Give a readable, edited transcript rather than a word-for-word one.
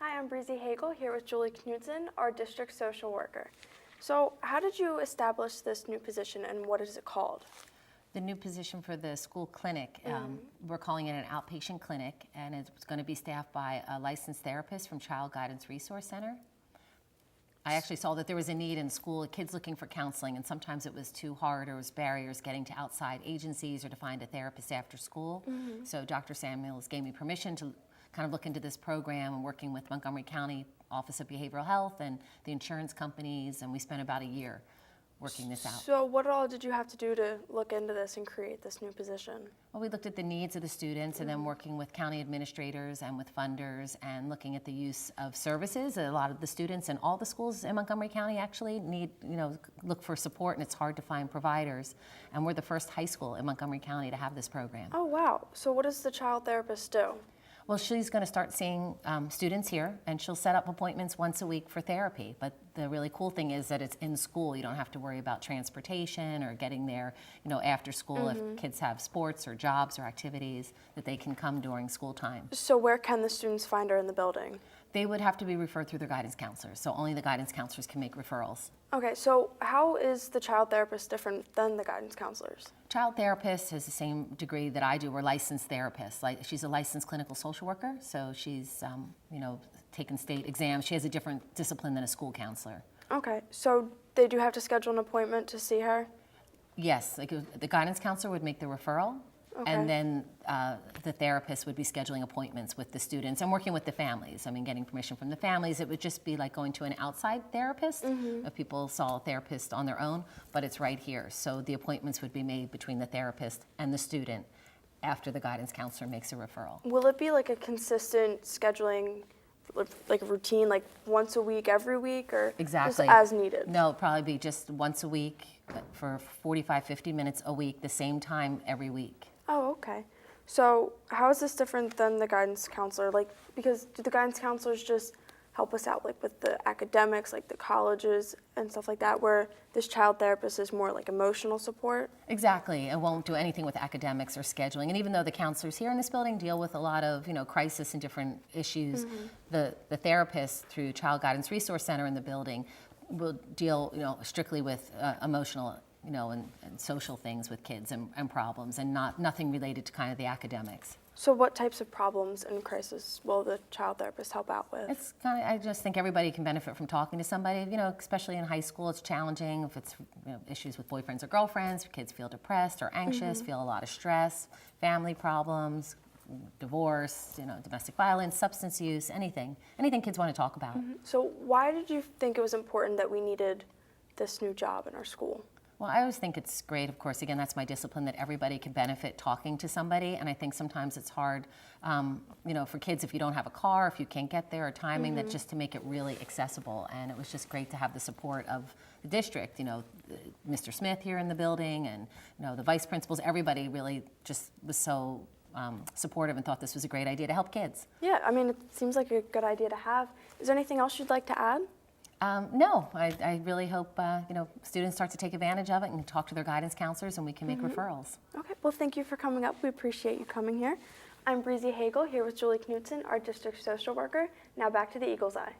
Hi, I'm Breezy Hagel here with Julie Knudsen, our district social worker. So how did you establish this new position and what is it called? The new position for the school clinic, we're calling it an outpatient clinic, and it's going to be staffed by a licensed therapist from Child Guidance Resource Center. I actually saw that there was a need in school, kids looking for counseling, and sometimes it was too hard or it was barriers getting to outside agencies or to find a therapist after school. So Dr. Samuels gave me permission to kind of look into this program and working with Montgomery County Office of Behavioral Health and the insurance companies, and we spent about a year working this out. So what all did you have to do to look into this and create this new position? Well, we looked at the needs of the students and then working with county administrators and with funders and looking at the use of services. A lot of the students and all the schools in Montgomery County actually need, look for support, and it's hard to find providers. And we're the first high school in Montgomery County to have this program. Oh, wow. So what does the child therapist do? Well, she's going to start seeing students here, and she'll set up appointments once a week for therapy. But the really cool thing is that it's in school. You don't have to worry about transportation or getting there, after school if kids have sports or jobs or activities that they can come during school time. So where can the students find her in the building? They would have to be referred through their guidance counselors, so only the guidance counselors can make referrals. Okay, so how is the child therapist different than the guidance counselors? Child therapist has the same degree that I do. We're licensed therapists. She's a licensed clinical social worker, so she's, taken state exams. She has a different discipline than a school counselor. Okay, so they do have to schedule an appointment to see her? Yes, the guidance counselor would make the referral, and then the therapist would be scheduling appointments with the students and working with the families. I mean, getting permission from the families. It would just be like going to an outside therapist if people saw a therapist on their own, but it's right here. So the appointments would be made between the therapist and the student after the guidance counselor makes a referral. Will it be like a consistent scheduling, like a routine, like once a week, every week, or Exactly. just as needed? No, it'll probably be just once a week for 45, 50 minutes a week, the same time every week. Oh, okay. So how is this different than the guidance counselor? Because do the guidance counselors just help us out, with the academics, like the colleges and stuff like that, where this child therapist is more like emotional support? Exactly. It won't do anything with academics or scheduling. And even though the counselors here in this building deal with a lot of, crisis and different issues, the therapist through Child Guidance Resource Center in the building will deal, strictly with emotional, and social things with kids and problems, and nothing related to kind of the academics. So what types of problems and crisis will the child therapist help out with? It's kind of, I just think everybody can benefit from talking to somebody, especially in high school. It's challenging if it's issues with boyfriends or girlfriends, kids feel depressed or anxious, feel a lot of stress, family problems, divorce, domestic violence, substance use, anything kids want to talk about. So why did you think it was important that we needed this new job in our school? Well, I always think it's great, of course, again, that's my discipline, that everybody can benefit talking to somebody, and I think sometimes it's hard, for kids if you don't have a car, if you can't get there, or timing, that just to make it really accessible, and it was just great to have the support of the district, Mr. Smith here in the building, and, the vice principals, everybody really just was so supportive and thought this was a great idea to help kids. Yeah, I mean, it seems like a good idea to have. Is there anything else you'd like to add? No, I really hope students start to take advantage of it and talk to their guidance counselors, and we can make referrals. Okay, well, thank you for coming up. We appreciate you coming here. I'm Breezy Hagel here with Julie Knudsen, our district social worker. Now back to the Eagle's Eye.